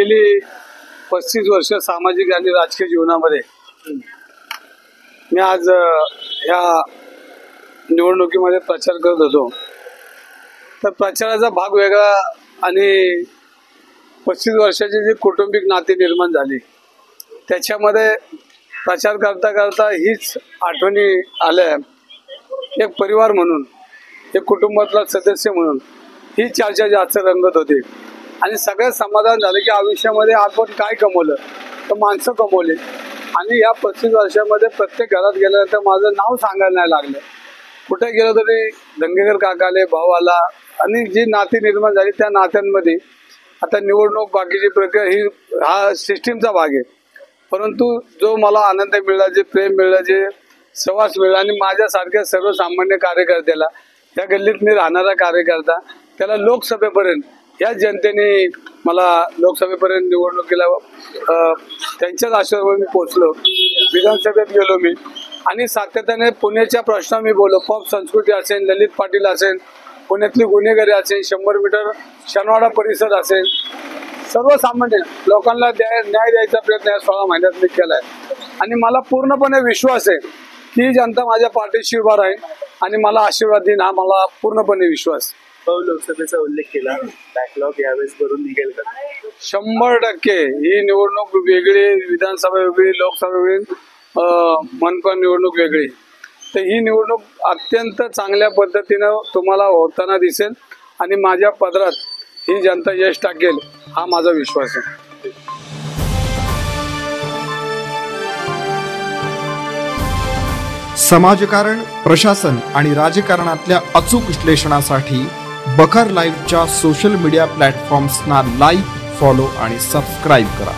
गेली 35 वर्ष सामाजिक आणि राजकीय जीवनामध्ये मी आज ह्या निवडणुकीमध्ये प्रचार करत होतो। तर प्रचाराचा भाग वेगळा आणि 35 वर्षाची जी कौटुंबिक नाती निर्माण झाली त्याच्यामध्ये प्रचार करता करता हीच आठवणी आल्या। एक परिवार म्हणून, एक कुटुंबातला सदस्य म्हणून ही चर्चा जास्त रंगत होती आणि सगळं समाधान झालं की आयुष्यामध्ये आपण काय कमवलं तर माणसं कमवले। आणि या 35 वर्षामध्ये प्रत्येक घरात गेल्यानंतर माझं नाव सांगायला नाही लागलं। कुठे गेलो तरी दंगेकर काकाले, भाऊ आला आणि जी नाती निर्माण झाली त्या नात्यांमध्ये आता निवडणूक बाकीची प्रक्रिया ही हा सिस्टीमचा भाग आहे। परंतु जो मला आनंद मिळाला, जे प्रेम मिळालं, जे सहवास मिळाला आणि माझ्यासारख्या सर्वसामान्य कार्यकर्त्याला, या गल्लीत मी राहणारा कार्यकर्ता, त्याला लोकसभेपर्यंत या जनतेने मला लोकसभेपर्यंत निवडणुकीला त्यांच्याच आशीर्वादावर मी पोहोचलो। विधानसभेत गेलो मी आणि सातत्याने पुण्याच्या प्रश्न मी बोललो। पॉप संस्कृती असेल, ललित पाटील असेल, पुण्यातली गुन्हेगारी असेल, 100 मीटर शनिवाडा परिसर असेल, सर्वसामान्य लोकांना न्याय द्यायचा प्रयत्न या 16 महिन्यात मी केलाय। आणि मला पूर्णपणे विश्वास आहे की जनता माझ्या पाठीशी उभा राहील आणि मला आशीर्वाद देईन, हा मला पूर्णपणे विश्वास। लोकसभेचा उल्लेख केला, बॅकलॉग यावेळेस भरून निघेल का? 100% ही निवडणूक वेगळी, विधानसभा वेगळी, लोकसभा वेगळी, मनपा निवडणूक वेगळी। तर ही निवडणूक अत्यंत चांगल्या पद्धतीनं तुम्हाला होताना दिसेल आणि माझ्या पदरात ही जनता यश टाकेल, हा माझा विश्वास आहे। समाजकारण, प्रशासन आणि राजकारणातल्या अचूक विश्लेषणासाठी बखर लाईव्हच्या सोशल मीडिया प्लॅटफॉर्म्सना लाईक, फॉलो आणि सबस्क्राईब करा।